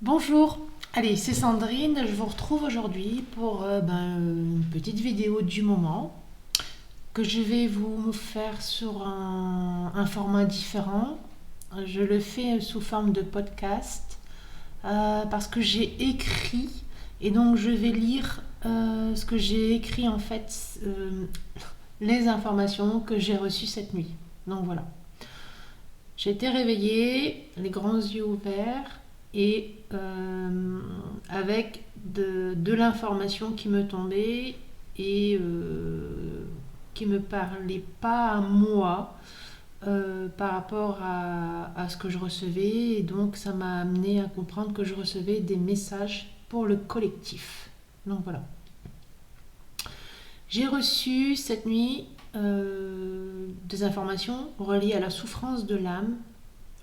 Bonjour, allez, c'est Sandrine, je vous retrouve aujourd'hui pour une petite vidéo du moment que je vais vous faire sur un format différent. Je le fais sous forme de podcast parce que j'ai écrit et donc je vais lire ce que j'ai écrit en fait, les informations que j'ai reçues cette nuit. Donc voilà. J'ai été réveillée, les grands yeux ouverts et avec de l'information qui me tombait et qui me parlait pas à moi par rapport à ce que je recevais. Et donc ça m'a amené à comprendre que je recevais des messages pour le collectif. Donc voilà. J'ai reçu cette nuit des informations reliées à la souffrance de l'âme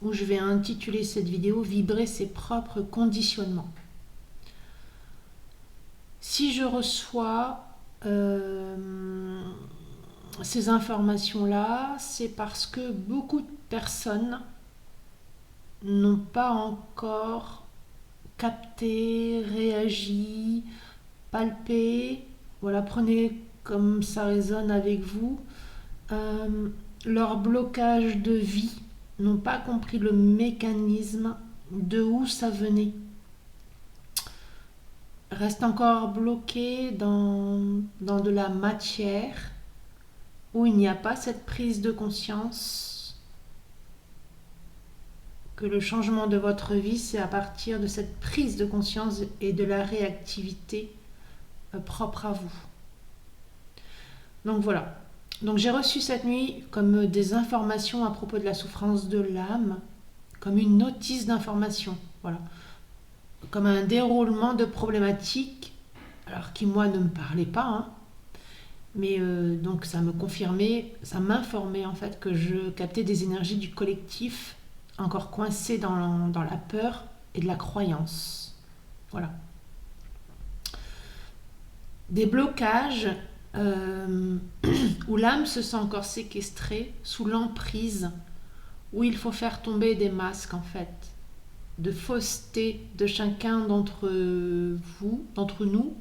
où je vais intituler cette vidéo Vibrer ses propres conditionnements. Si je reçois ces informations-là, c'est parce que beaucoup de personnes n'ont pas encore capté, réagi, palpé. Voilà, prenez comme ça résonne avec vous. Leur blocage de vie, n'ont pas compris le mécanisme de où ça venait. Restent encore bloqués dans de la matière où il n'y a pas cette prise de conscience que le changement de votre vie, c'est à partir de cette prise de conscience et de la réactivité propre à vous. Donc voilà. Donc j'ai reçu cette nuit comme des informations à propos de la souffrance de l'âme, comme une notice d'information. Voilà. Comme un déroulement de problématiques, alors qui moi ne me parlaient pas, hein, mais donc ça me confirmait, ça m'informait en fait que je captais des énergies du collectif encore coincées dans la peur et de la croyance. Voilà. Des blocages euh, où l'âme se sent encore séquestrée sous l'emprise, où il faut faire tomber des masques en fait, de fausseté de chacun d'entre vous, d'entre nous,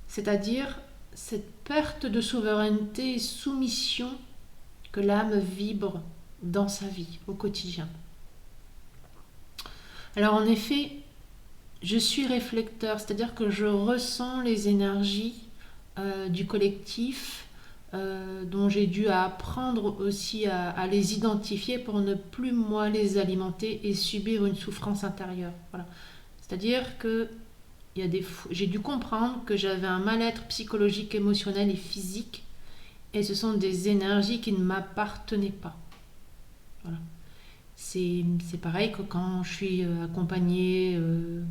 c'est-à-dire cette perte de souveraineté et soumission que l'âme vibre dans sa vie au quotidien. Alors en effet, je suis réflecteur, c'est-à-dire que je ressens les énergies du collectif dont j'ai dû apprendre aussi à les identifier pour ne plus moi les alimenter et subir une souffrance intérieure. Voilà. C'est-à-dire que j'ai dû comprendre que j'avais un mal-être psychologique, émotionnel et physique et ce sont des énergies qui ne m'appartenaient pas. Voilà. C'est pareil que quand je suis accompagnée euh,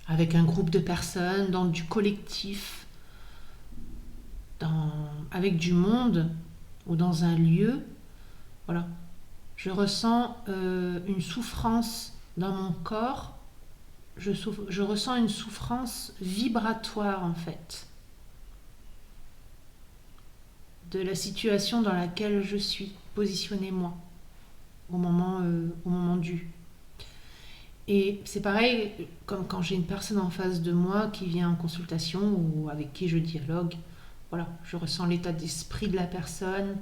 avec un groupe de personnes, dans du collectif, avec du monde ou dans un lieu. Voilà. Je ressens une souffrance dans mon corps. Je ressens une souffrance vibratoire en fait de la situation dans laquelle je suis positionnée moi au moment dû. Et c'est pareil comme quand j'ai une personne en face de moi qui vient en consultation ou avec qui je dialogue. Voilà, je ressens l'état d'esprit de la personne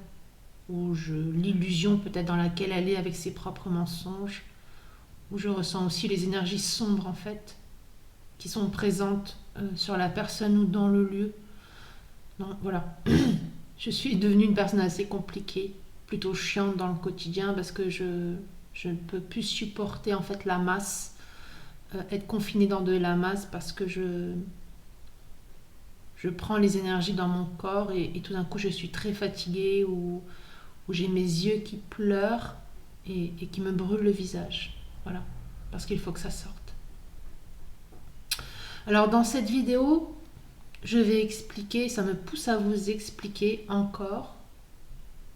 ou l'illusion peut-être dans laquelle elle est avec ses propres mensonges, où je ressens aussi les énergies sombres en fait qui sont présentes sur la personne ou dans le lieu. Donc voilà, je suis devenue une personne assez compliquée, plutôt chiante dans le quotidien parce que je ne peux plus supporter en fait la masse, être confinée dans de la masse parce que je prends les énergies dans mon corps et tout d'un coup je suis très fatiguée ou j'ai mes yeux qui pleurent et qui me brûlent le visage. Voilà, parce qu'il faut que ça sorte. Alors dans cette vidéo, je vais expliquer, ça me pousse à vous expliquer encore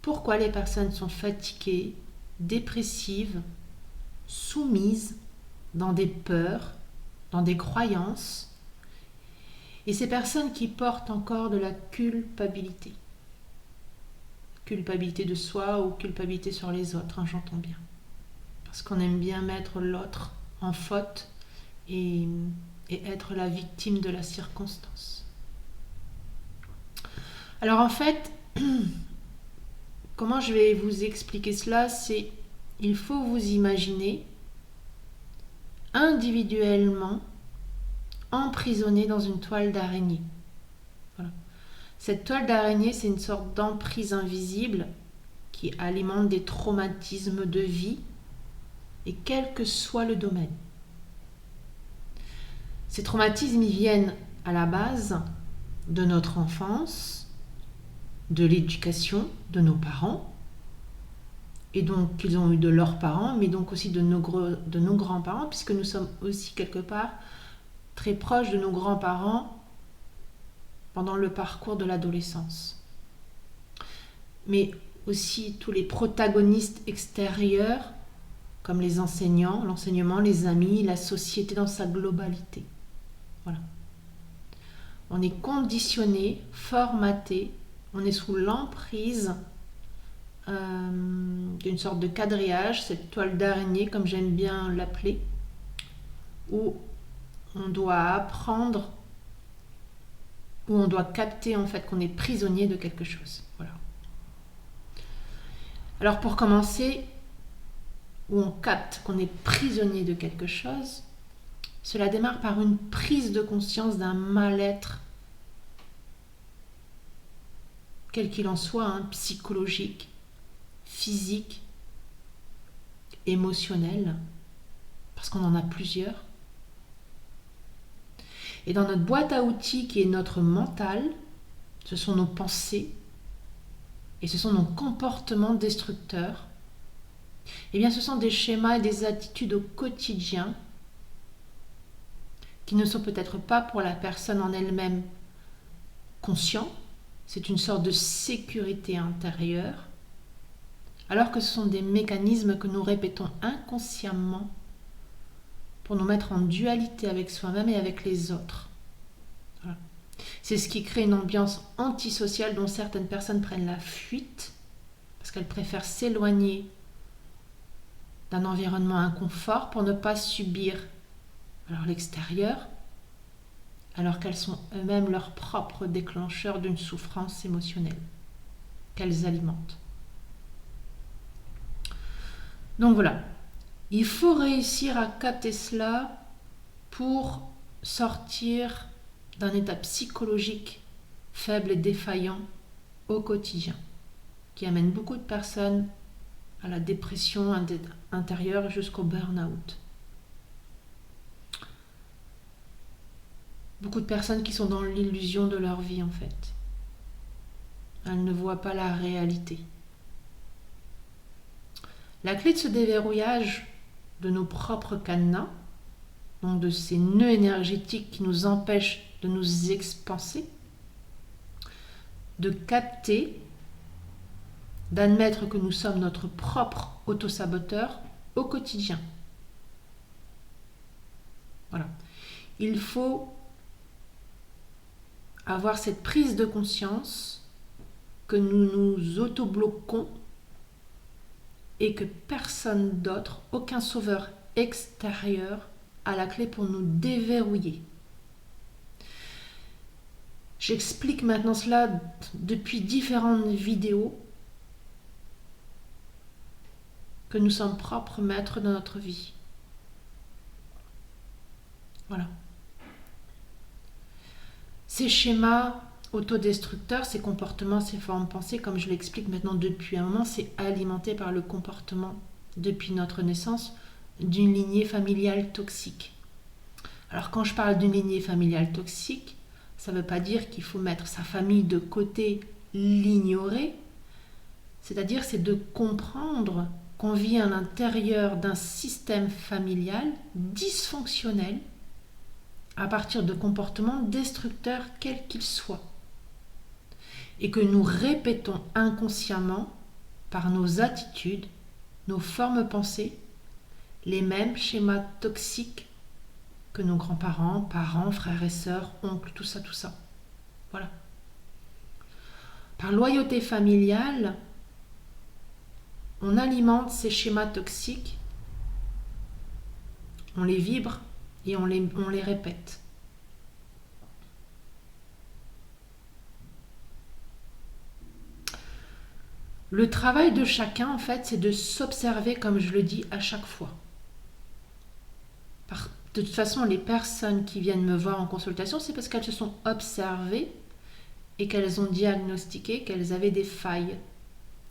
pourquoi les personnes sont fatiguées, dépressives, soumises dans des peurs, dans des croyances, et ces personnes qui portent encore de la culpabilité. culpabilité de soi ou culpabilité sur les autres, hein, j'entends bien. Parce qu'on aime bien mettre l'autre en faute et être la victime de la circonstance. Alors en fait, comment je vais vous expliquer cela? C'est il faut vous imaginer individuellement emprisonné dans une toile d'araignée. Voilà. Cette toile d'araignée, c'est une sorte d'emprise invisible qui alimente des traumatismes de vie, et quel que soit le domaine. Ces traumatismes, ils viennent à la base de notre enfance, de l'éducation de nos parents, et donc qu'ils ont eu de leurs parents, mais donc aussi de nos grands-parents, puisque nous sommes aussi quelque part très proches de nos grands-parents pendant le parcours de l'adolescence. Mais aussi tous les protagonistes extérieurs, comme les enseignants, l'enseignement, les amis, la société dans sa globalité. Voilà. On est conditionné, formaté, on est sous l'emprise d'une sorte de quadrillage, cette toile d'araignée, comme j'aime bien l'appeler, où on doit apprendre, où on doit capter en fait qu'on est prisonnier de quelque chose. Voilà. Alors pour commencer, où on capte qu'on est prisonnier de quelque chose, cela démarre par une prise de conscience d'un mal-être, quel qu'il en soit, hein, psychologique, physique, émotionnel, parce qu'on en a plusieurs. Et dans notre boîte à outils qui est notre mental, ce sont nos pensées et ce sont nos comportements destructeurs. Eh bien, ce sont des schémas et des attitudes au quotidien qui ne sont peut-être pas pour la personne en elle-même conscients. C'est une sorte de sécurité intérieure, alors que ce sont des mécanismes que nous répétons inconsciemment pour nous mettre en dualité avec soi-même et avec les autres. Voilà. C'est ce qui crée une ambiance antisociale dont certaines personnes prennent la fuite parce qu'elles préfèrent s'éloigner d'un environnement inconfort pour ne pas subir alors l'extérieur, alors qu'elles sont eux-mêmes leurs propres déclencheurs d'une souffrance émotionnelle qu'elles alimentent. Donc voilà, il faut réussir à capter cela pour sortir d'un état psychologique faible et défaillant au quotidien, qui amène beaucoup de personnes à la dépression intérieure jusqu'au burn-out. Beaucoup de personnes qui sont dans l'illusion de leur vie en fait. Elles ne voient pas la réalité. La clé de ce déverrouillage de nos propres cadenas, donc de ces nœuds énergétiques qui nous empêchent de nous expanser, de capter, d'admettre que nous sommes notre propre autosaboteur au quotidien. Voilà. Il faut avoir cette prise de conscience que nous nous auto-bloquons et que personne d'autre, aucun sauveur extérieur a la clé pour nous déverrouiller. J'explique maintenant cela depuis différentes vidéos, que nous sommes propres maîtres de notre vie. Voilà. Ces schémas autodestructeurs, ces comportements, ces formes pensées, comme je l'explique maintenant depuis un moment, c'est alimenté par le comportement, depuis notre naissance, d'une lignée familiale toxique. Alors quand je parle d'une lignée familiale toxique, ça ne veut pas dire qu'il faut mettre sa famille de côté, l'ignorer. C'est-à-dire, c'est de comprendre qu'on vit à l'intérieur d'un système familial dysfonctionnel à partir de comportements destructeurs quels qu'ils soient, et que nous répétons inconsciemment par nos attitudes, nos formes pensées, les mêmes schémas toxiques que nos grands-parents, parents, frères et sœurs, oncles, tout ça. Voilà. Par loyauté familiale, on alimente ces schémas toxiques, on les vibre et on les répète. Le travail de chacun, en fait, c'est de s'observer, comme je le dis, à chaque fois. De toute façon, les personnes qui viennent me voir en consultation, c'est parce qu'elles se sont observées et qu'elles ont diagnostiqué qu'elles avaient des failles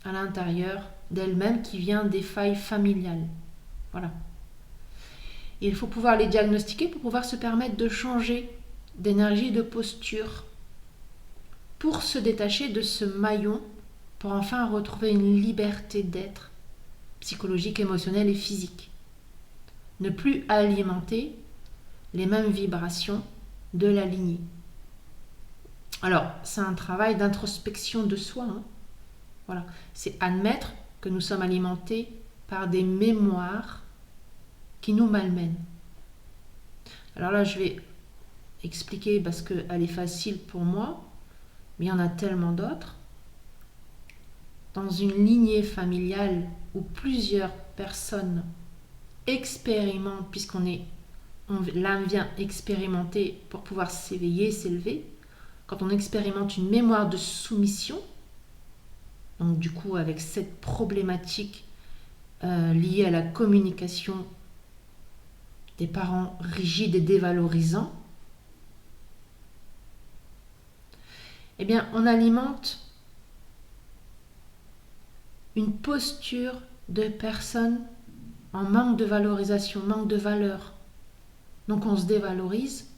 à l'intérieur d'elles-mêmes qui viennent des failles familiales. Voilà. Et il faut pouvoir les diagnostiquer pour pouvoir se permettre de changer d'énergie, de posture, pour se détacher de ce maillon, pour enfin retrouver une liberté d'être psychologique, émotionnelle et physique. Ne plus alimenter les mêmes vibrations de la lignée. Alors, c'est un travail d'introspection de soi. Voilà. C'est admettre que nous sommes alimentés par des mémoires qui nous malmènent. Alors là, je vais expliquer parce qu'elle est facile pour moi, mais il y en a tellement d'autres. Dans une lignée familiale où plusieurs personnes expérimentent, l'âme vient expérimenter pour pouvoir s'éveiller, s'élever, quand on expérimente une mémoire de soumission, donc du coup avec cette problématique liée à la communication des parents rigides et dévalorisants, eh bien on alimente une posture de personnes en manque de valorisation, manque de valeur. Donc on se dévalorise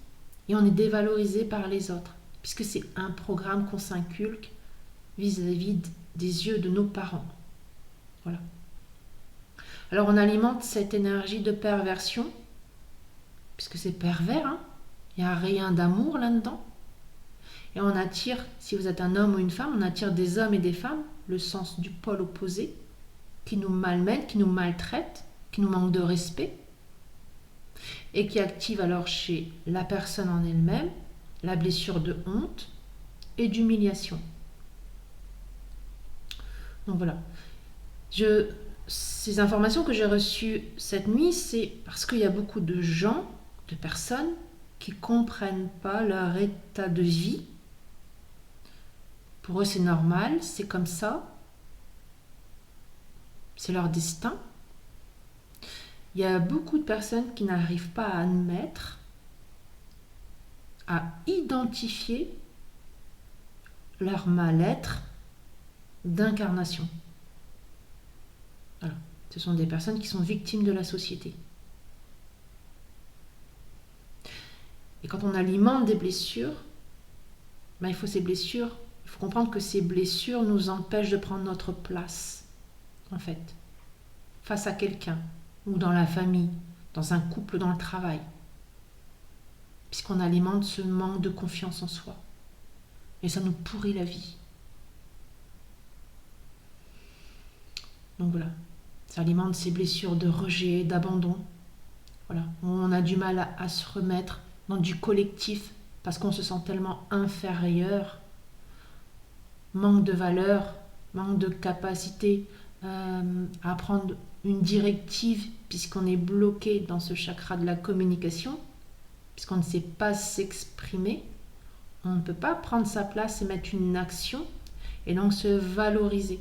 et on est dévalorisé par les autres, puisque c'est un programme qu'on s'inculque vis-à-vis des yeux de nos parents. Voilà. Alors on alimente cette énergie de perversion, puisque c'est pervers, il n'y a rien d'amour là-dedans. Et on attire, si vous êtes un homme ou une femme, on attire des hommes et des femmes, le sens du pôle opposé, qui nous malmènent, qui nous maltraitent, qui nous manquent de respect, et qui active alors chez la personne en elle-même la blessure de honte et d'humiliation. Donc voilà. Ces informations que j'ai reçues cette nuit, c'est parce qu'il y a beaucoup de gens, de personnes, qui ne comprennent pas leur état de vie. Pour eux, c'est normal, c'est comme ça. C'est leur destin. Il y a beaucoup de personnes qui n'arrivent pas à admettre, à identifier leur mal-être d'incarnation. Voilà. Ce sont des personnes qui sont victimes de la société. Et quand on alimente des blessures, il faut comprendre que ces blessures nous empêchent de prendre notre place, en fait, face à quelqu'un, ou dans la famille, dans un couple, dans le travail, puisqu'on alimente ce manque de confiance en soi. Et ça nous pourrit la vie. Donc voilà, ça alimente ces blessures de rejet, d'abandon. Voilà, on a du mal à se remettre dans du collectif parce qu'on se sent tellement inférieur, manque de valeur, manque de capacité à prendre une directive puisqu'on est bloqué dans ce chakra de la communication, puisqu'on ne sait pas s'exprimer, on ne peut pas prendre sa place et mettre une action et donc se valoriser.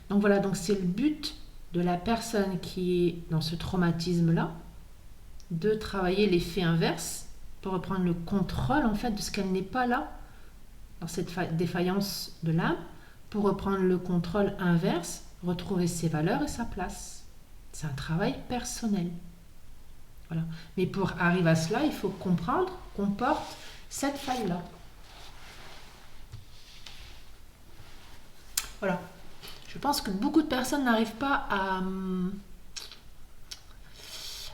Donc voilà, donc c'est le but de la personne qui est dans ce traumatisme-là, de travailler l'effet inverse pour reprendre le contrôle en fait de ce qu'elle n'est pas là, dans cette défaillance de l'âme, pour reprendre le contrôle inverse, retrouver ses valeurs et sa place. C'est un travail personnel. Voilà. Mais pour arriver à cela, il faut comprendre qu'on porte cette faille-là. Voilà. Je pense que beaucoup de personnes n'arrivent pas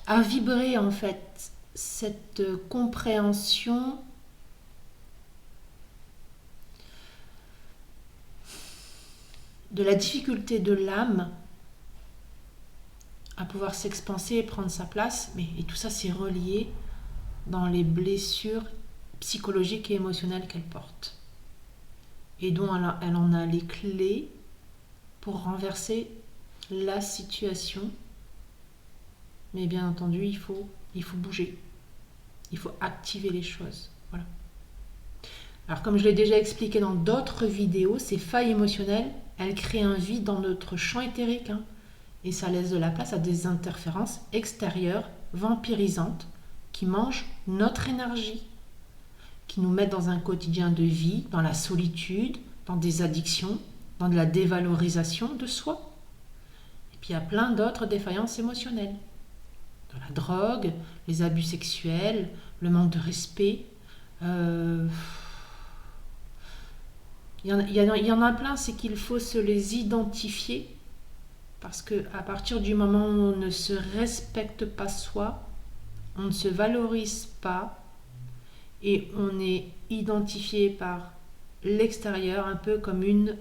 à vibrer en fait cette compréhension de la difficulté de l'âme à pouvoir s'expanser et prendre sa place, et tout ça c'est relié dans les blessures psychologiques et émotionnelles qu'elle porte et dont elle en a les clés pour renverser la situation. Mais bien entendu, il faut bouger. Il faut activer les choses. Voilà. Alors comme je l'ai déjà expliqué dans d'autres vidéos, ces failles émotionnelles, elles créent un vide dans notre champ éthérique, hein, et ça laisse de la place à des interférences extérieures, vampirisantes, qui mangent notre énergie, qui nous mettent dans un quotidien de vie, dans la solitude, dans des addictions, dans de la dévalorisation de soi. Et puis il y a plein d'autres défaillances émotionnelles. Dans la drogue, les abus sexuels, le manque de respect. Il y en a plein, c'est qu'il faut se les identifier parce qu'à partir du moment où on ne se respecte pas soi, on ne se valorise pas et on est identifié par l'extérieur un peu comme une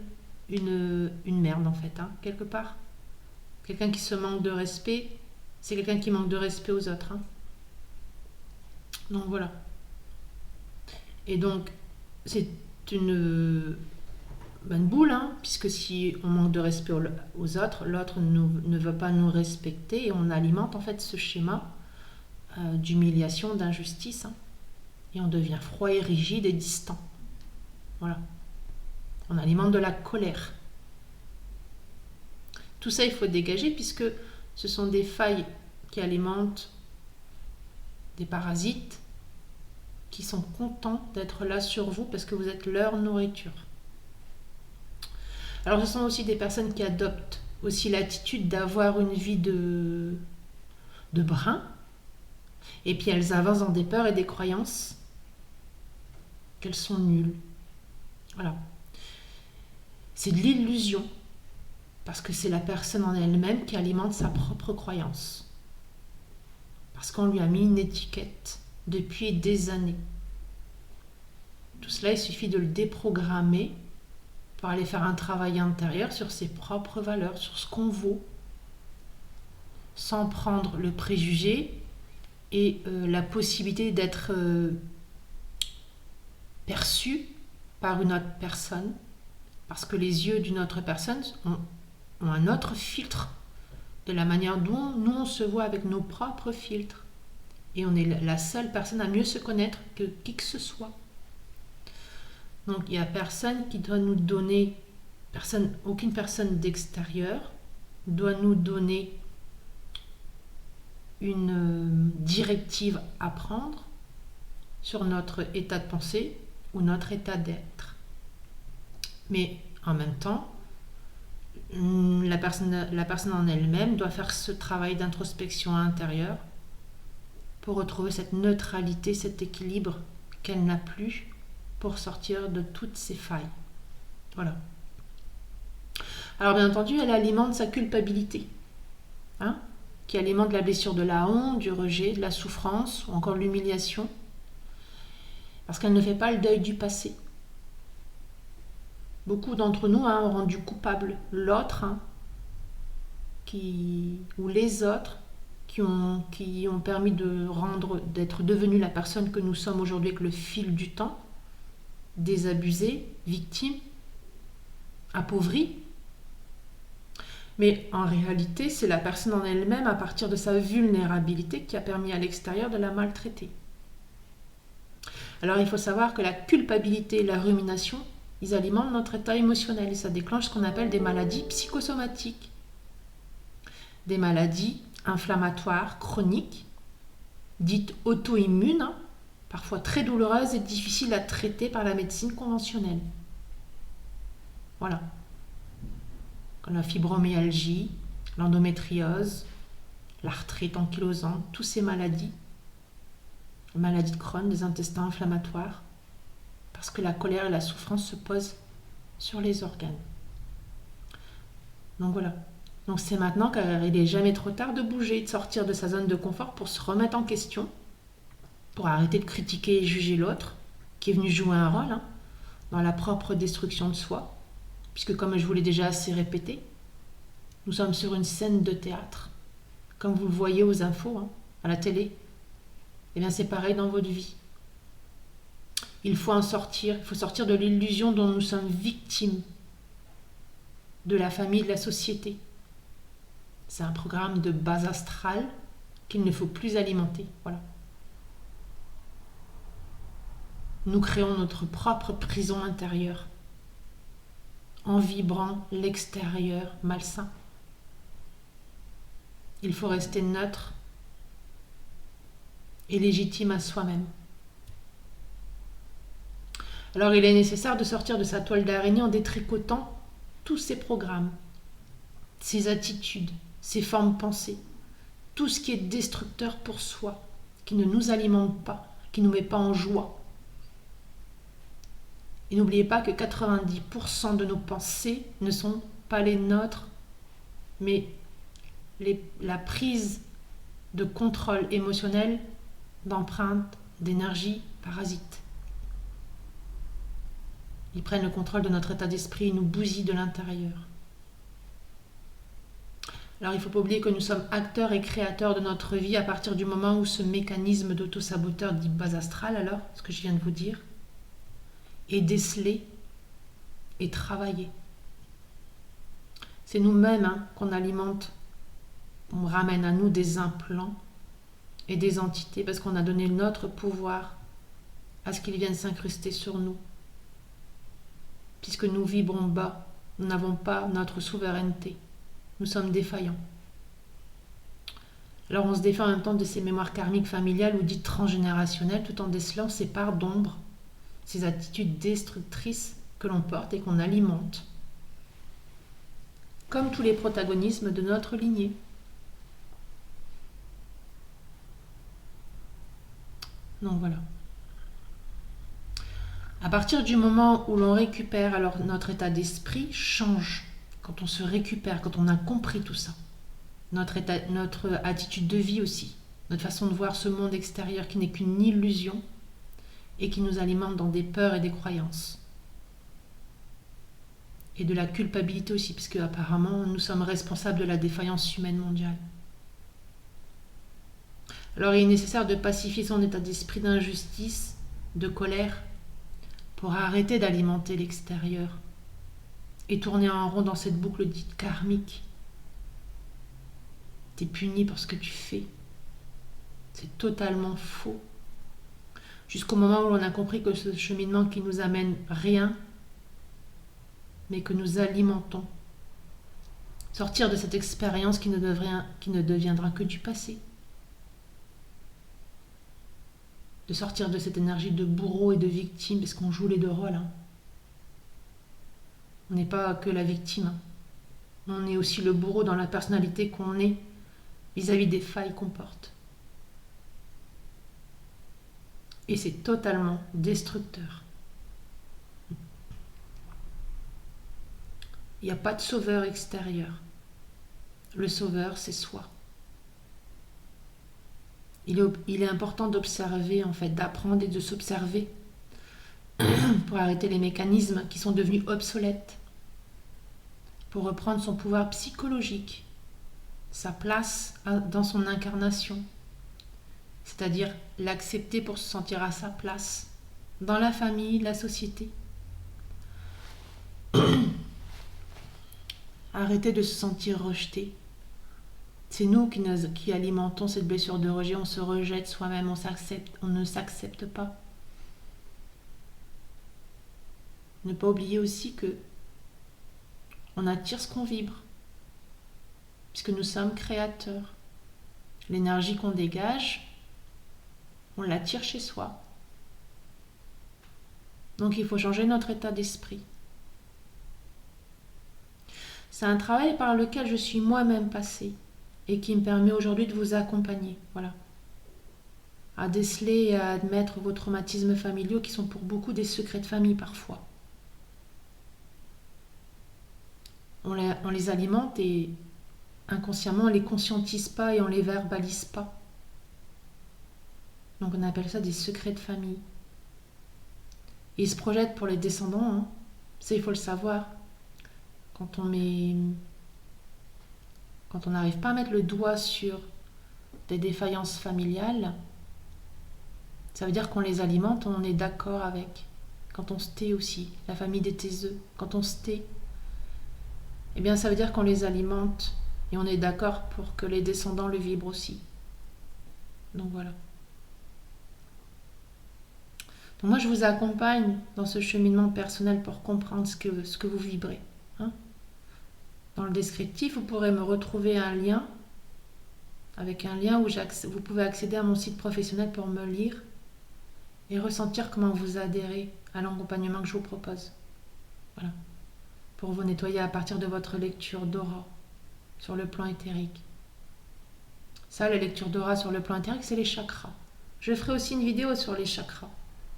merde en fait, hein, quelque part. Quelqu'un qui se manque de respect, c'est quelqu'un qui manque de respect aux autres. Hein. Donc voilà. Et donc, c'est une boule, hein, puisque si on manque de respect aux autres, l'autre ne veut pas nous respecter et on alimente en fait ce schéma d'humiliation, d'injustice. Hein, et on devient froid et rigide et distant. Voilà. On alimente de la colère. Tout ça, il faut dégager puisque ce sont des failles qui alimentent des parasites qui sont contents d'être là sur vous parce que vous êtes leur nourriture. Alors ce sont aussi des personnes qui adoptent aussi l'attitude d'avoir une vie de brin et puis elles avancent dans des peurs et des croyances qu'elles sont nulles. Voilà. C'est de l'illusion parce que c'est la personne en elle-même qui alimente sa propre croyance. Parce qu'on lui a mis une étiquette depuis des années. Tout cela, il suffit de le déprogrammer pour aller faire un travail intérieur sur ses propres valeurs, sur ce qu'on vaut, sans prendre le préjugé et la possibilité d'être perçu par une autre personne, parce que les yeux d'une autre personne ont un autre filtre de la manière dont nous on se voit avec nos propres filtres. Et on est la seule personne à mieux se connaître que qui que ce soit. Donc il n'y a personne qui doit nous donner, aucune personne d'extérieur doit nous donner une directive à prendre sur notre état de pensée ou notre état d'être. Mais en même temps, la personne en elle-même doit faire ce travail d'introspection intérieure pour retrouver cette neutralité, cet équilibre qu'elle n'a plus pour sortir de toutes ces failles. Voilà. Alors bien entendu, elle alimente sa culpabilité, hein, qui alimente la blessure de la honte, du rejet, de la souffrance ou encore de l'humiliation, parce qu'elle ne fait pas le deuil du passé. Beaucoup d'entre nous ont rendu coupable l'autre, hein, ou les autres qui ont permis d'être devenus la personne que nous sommes aujourd'hui avec le fil du temps, désabusés, victimes, appauvris. Mais en réalité, c'est la personne en elle-même, à partir de sa vulnérabilité, qui a permis à l'extérieur de la maltraiter. Alors il faut savoir que la culpabilité et la rumination, ils alimentent notre état émotionnel et ça déclenche ce qu'on appelle des maladies psychosomatiques. Des maladies inflammatoires chroniques, dites auto-immunes, hein, parfois très douloureuses et difficiles à traiter par la médecine conventionnelle. Voilà. Comme la fibromyalgie, l'endométriose, l'arthrite ankylosante, toutes ces maladies, les maladies de Crohn, des intestins inflammatoires, parce que la colère et la souffrance se posent sur les organes. Donc voilà. Donc c'est maintenant qu'il n'est jamais trop tard de bouger, de sortir de sa zone de confort pour se remettre en question, pour arrêter de critiquer et juger l'autre, qui est venu jouer un rôle, hein, dans la propre destruction de soi, puisque comme je vous l'ai déjà assez répété, nous sommes sur une scène de théâtre, comme vous le voyez aux infos, hein, à la télé. Eh bien c'est pareil dans votre vie. Il faut en sortir, il faut sortir de l'illusion dont nous sommes victimes de la famille, de la société. C'est un programme de base astrale qu'il ne faut plus alimenter. Voilà. Nous créons notre propre prison intérieure en vibrant l'extérieur malsain. Il faut rester neutre et légitime à soi-même. Alors il est nécessaire de sortir de sa toile d'araignée en détricotant tous ces programmes, ces attitudes, ces formes pensées, tout ce qui est destructeur pour soi, qui ne nous alimente pas, qui ne nous met pas en joie. Et n'oubliez pas que 90% de nos pensées ne sont pas les nôtres, mais la prise de contrôle émotionnel, d'empreintes, d'énergie parasite. Ils prennent le contrôle de notre état d'esprit et nous bousillent de l'intérieur. Alors il ne faut pas oublier que nous sommes acteurs et créateurs de notre vie à partir du moment où ce mécanisme d'auto-saboteur dit base astrale, alors, ce que je viens de vous dire, est décelé et travaillé. C'est nous-mêmes qu'on alimente, on ramène à nous des implants et des entités parce qu'on a donné notre pouvoir à ce qu'ils viennent s'incruster sur nous. Puisque nous vibrons bas, nous n'avons pas notre souveraineté. Nous sommes défaillants. Alors on se défait en même temps de ces mémoires karmiques familiales ou dites transgénérationnelles tout en décelant ces parts d'ombre, ces attitudes destructrices que l'on porte et qu'on alimente. Comme tous les protagonismes de notre lignée. Donc voilà. À partir du moment où l'on récupère, alors notre état d'esprit change. Quand on se récupère, quand on a compris tout ça. Notre attitude de vie aussi. Notre façon de voir ce monde extérieur qui n'est qu'une illusion et qui nous alimente dans des peurs et des croyances. Et de la culpabilité aussi, puisque apparemment nous sommes responsables de la défaillance humaine mondiale. Alors il est nécessaire de pacifier son état d'esprit d'injustice, de colère, pour arrêter d'alimenter l'extérieur et tourner en rond dans cette boucle dite karmique. T'es puni pour ce que tu fais. C'est totalement faux. Jusqu'au moment où l'on a compris que ce cheminement qui nous amène rien, mais que nous alimentons. Sortir de cette expérience qui ne deviendra que du passé. De sortir de cette énergie de bourreau et de victime, parce qu'on joue les deux rôles. On n'est pas que la victime. On est aussi le bourreau dans la personnalité qu'on est vis-à-vis des failles qu'on porte. Et c'est totalement destructeur. Il n'y a pas de sauveur extérieur. Le sauveur, c'est soi. Il est important d'observer, en fait, d'apprendre et de s'observer pour arrêter les mécanismes qui sont devenus obsolètes, pour reprendre son pouvoir psychologique, sa place dans son incarnation, c'est-à-dire l'accepter pour se sentir à sa place, dans la famille, la société. Arrêter de se sentir rejeté. C'est nous qui alimentons cette blessure de rejet, on se rejette soi-même, on ne s'accepte pas. Ne pas oublier aussi que on attire ce qu'on vibre, puisque nous sommes créateurs. L'énergie qu'on dégage, on l'attire chez soi. Donc il faut changer notre état d'esprit. C'est un travail par lequel je suis moi-même passée et qui me permet aujourd'hui de vous accompagner, voilà, à déceler et à admettre vos traumatismes familiaux qui sont pour beaucoup des secrets de famille parfois. On les alimente et inconsciemment on ne les conscientise pas et on ne les verbalise pas. Donc on appelle ça des secrets de famille. Et ils se projettent pour les descendants, ça il faut le savoir. Quand on n'arrive pas à mettre le doigt sur des défaillances familiales, ça veut dire qu'on les alimente, on est d'accord avec. Quand on se tait aussi, la famille des taiseux, quand on se tait, eh bien ça veut dire qu'on les alimente et on est d'accord pour que les descendants le vibrent aussi. Donc voilà. Donc moi je vous accompagne dans ce cheminement personnel pour comprendre ce que vous vibrez. Hein. Dans le descriptif, vous pourrez me retrouver un lien, avec un lien où vous pouvez accéder à mon site professionnel pour me lire et ressentir comment vous adhérez à l'accompagnement que je vous propose. Voilà. Pour vous nettoyer à partir de votre lecture d'aura sur le plan éthérique. Ça, la lecture d'aura sur le plan éthérique, c'est les chakras. Je ferai aussi une vidéo sur les chakras.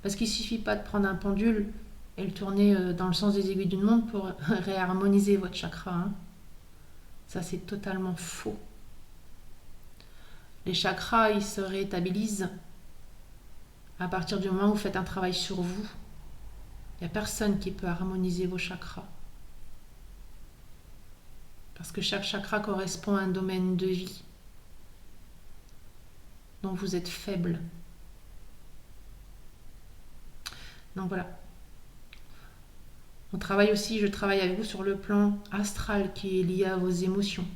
Parce qu'il ne suffit pas de prendre un pendule et le tourner dans le sens des aiguilles d'une montre pour réharmoniser votre chakra. Hein. Ça, c'est totalement faux. Les chakras, ils se rétablisent à partir du moment où vous faites un travail sur vous. Il n'y a personne qui peut harmoniser vos chakras. Parce que chaque chakra correspond à un domaine de vie. Donc vous êtes faible. Donc voilà. Je travaille avec vous sur le plan astral qui est lié à vos émotions.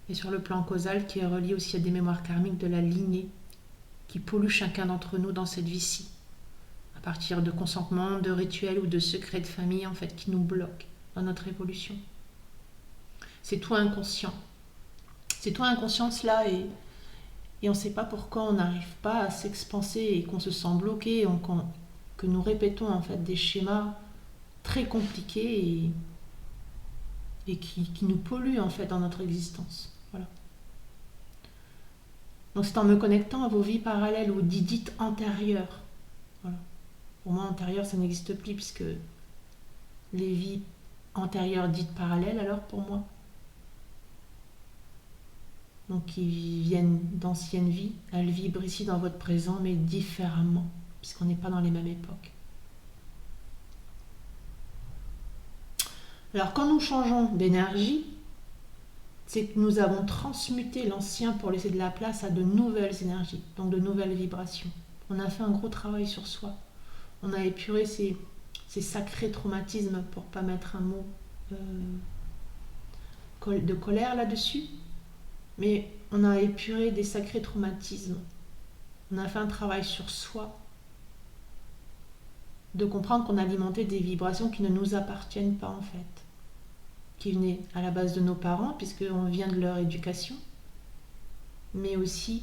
Et sur le plan causal qui est relié aussi à des mémoires karmiques de la lignée qui polluent chacun d'entre nous dans cette vie-ci. À partir de consentements, de rituels ou de secrets de famille en fait qui nous bloquent dans notre évolution. C'est tout inconscient. C'est tout inconscient cela et on ne sait pas pourquoi on n'arrive pas à s'expanser et qu'on se sent bloqué, que nous répétons en fait des schémas très compliqués et qui nous polluent en fait dans notre existence. Voilà. Donc c'est en me connectant à vos vies parallèles ou dites antérieures. Voilà. Pour moi, antérieures, ça n'existe plus puisque les vies antérieures dites parallèles, alors pour moi, donc qui viennent d'anciennes vies, elles vibrent ici dans votre présent, mais différemment, puisqu'on n'est pas dans les mêmes époques. Alors quand nous changeons d'énergie, c'est que nous avons transmuté l'ancien pour laisser de la place à de nouvelles énergies, donc de nouvelles vibrations. On a fait un gros travail sur soi. On a épuré ces sacrés traumatismes, pour ne pas mettre un mot de colère là-dessus. Mais on a épuré des sacrés traumatismes. On a fait un travail sur soi, de comprendre qu'on alimentait des vibrations qui ne nous appartiennent pas en fait, qui venaient à la base de nos parents, puisqu'on vient de leur éducation, mais aussi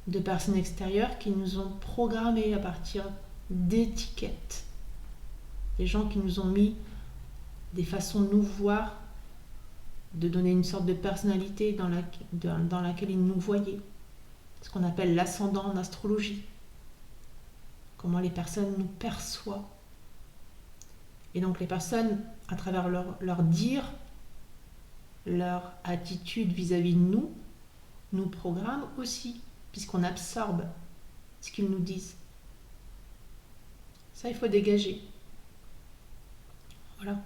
de personnes extérieures qui nous ont programmés à partir d'étiquettes. Des gens qui nous ont mis des façons de nous voir, de donner une sorte de personnalité dans laquelle ils nous voyaient. Ce qu'on appelle l'ascendant en astrologie. Comment les personnes nous perçoivent. Et donc les personnes, à travers leur dire, leur attitude vis-à-vis de nous programment aussi, puisqu'on absorbe ce qu'ils nous disent. Ça, il faut dégager. Voilà.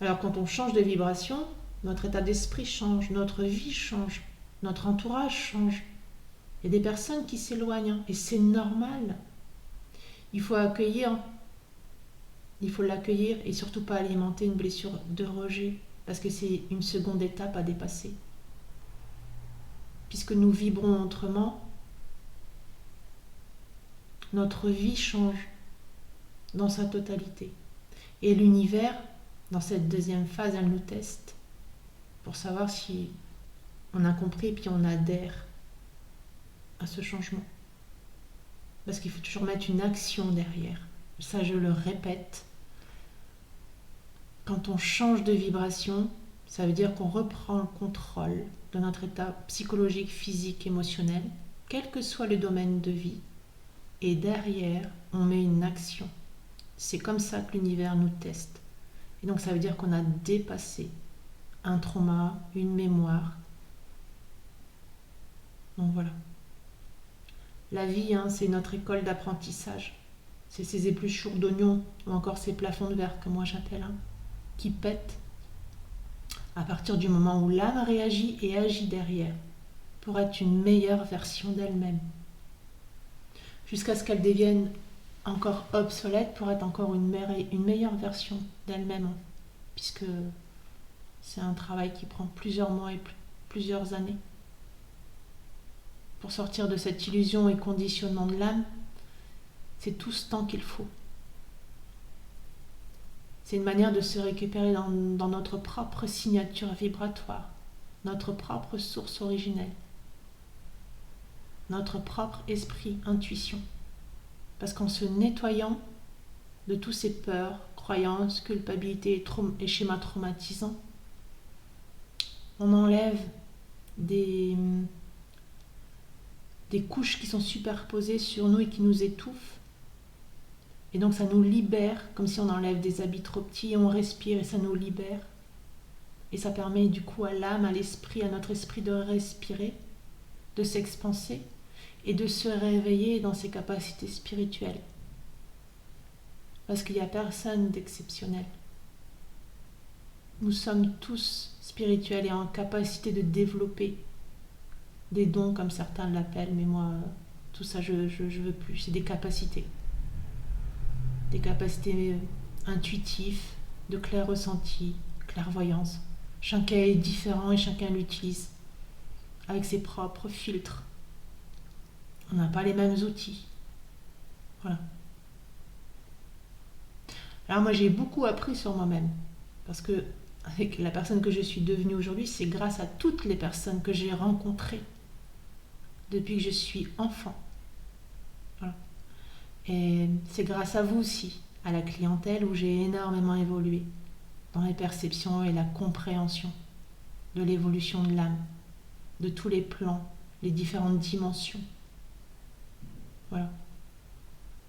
Alors quand on change de vibration, notre état d'esprit change, notre vie change, notre entourage change. Il y a des personnes qui s'éloignent et c'est normal. Il faut l'accueillir et surtout pas alimenter une blessure de rejet parce que c'est une seconde étape à dépasser. Puisque nous vibrons autrement, notre vie change dans sa totalité. Et l'univers, dans cette deuxième phase, elle nous teste pour savoir si on a compris et puis on adhère à ce changement. Parce qu'il faut toujours mettre une action derrière. Ça, je le répète. Quand on change de vibration, ça veut dire qu'on reprend le contrôle de notre état psychologique, physique, émotionnel, quel que soit le domaine de vie. Et derrière, on met une action. C'est comme ça que l'univers nous teste. Et donc ça veut dire qu'on a dépassé un trauma, une mémoire. Donc voilà. La vie, c'est notre école d'apprentissage. C'est ces épluchures d'oignons ou encore ces plafonds de verre que moi j'appelle, qui pètent à partir du moment où l'âme réagit et agit derrière pour être une meilleure version d'elle-même. Jusqu'à ce qu'elle devienne encore obsolète pour être encore une meilleure version d'elle-même, puisque c'est un travail qui prend plusieurs mois et plusieurs années. Pour sortir de cette illusion et conditionnement de l'âme, c'est tout ce temps qu'il faut. C'est une manière de se récupérer dans notre propre signature vibratoire, notre propre source originelle, notre propre esprit, intuition. Parce qu'en se nettoyant de tous ces peurs, croyances, culpabilités et schémas traumatisants, on enlève des couches qui sont superposées sur nous et qui nous étouffent. Et donc ça nous libère, comme si on enlève des habits trop petits, et on respire et ça nous libère. Et ça permet du coup à l'âme, à l'esprit, à notre esprit de respirer, de s'expanser et de se réveiller dans ses capacités spirituelles. Parce qu'il n'y a personne d'exceptionnel. Nous sommes tous spirituels et en capacité de développer des dons, comme certains l'appellent, mais moi, tout ça, je veux plus. C'est des capacités. Des capacités intuitives, de clair ressenti, clairvoyance. Chacun est différent et chacun l'utilise avec ses propres filtres. On n'a pas les mêmes outils. Voilà. Alors moi j'ai beaucoup appris sur moi-même parce que avec la personne que je suis devenue aujourd'hui, c'est grâce à toutes les personnes que j'ai rencontrées depuis que je suis enfant. Voilà. Et c'est grâce à vous aussi, à la clientèle, où j'ai énormément évolué dans les perceptions et la compréhension de l'évolution de l'âme, de tous les plans, les différentes dimensions. Voilà.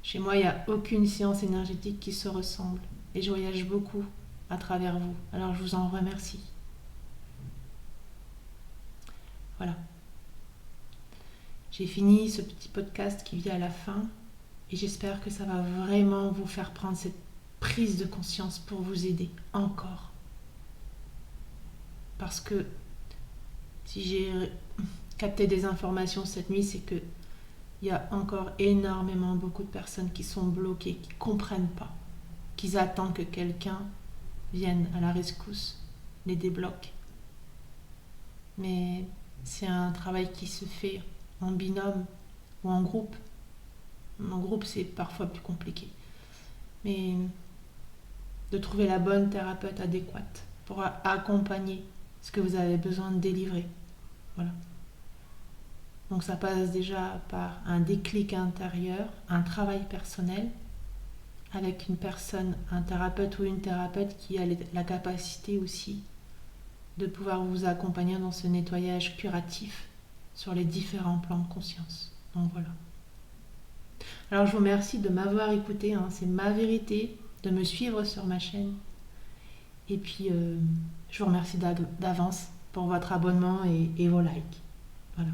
Chez moi, il n'y a aucune séance énergétique qui se ressemble. Et je voyage beaucoup à travers vous. Alors je vous en remercie. Voilà. J'ai fini ce petit podcast qui vient à la fin. Et j'espère que ça va vraiment vous faire prendre cette prise de conscience pour vous aider encore. Parce que si j'ai capté des informations cette nuit, c'est que il y a encore énormément beaucoup de personnes qui sont bloquées, qui ne comprennent pas, qui attendent que quelqu'un vienne à la rescousse, les débloque. Mais c'est un travail qui se fait en binôme ou en groupe. En groupe, c'est parfois plus compliqué. Mais de trouver la bonne thérapeute adéquate pour accompagner ce que vous avez besoin de délivrer. Voilà. Donc ça passe déjà par un déclic intérieur, un travail personnel avec une personne, un thérapeute ou une thérapeute qui a la capacité aussi de pouvoir vous accompagner dans ce nettoyage curatif sur les différents plans de conscience. Donc voilà. Alors je vous remercie de m'avoir écouté, c'est ma vérité, de me suivre sur ma chaîne. Et puis je vous remercie d'avance pour votre abonnement et vos likes. Voilà.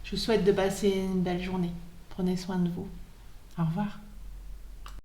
Je vous souhaite de passer une belle journée. Prenez soin de vous. Au revoir.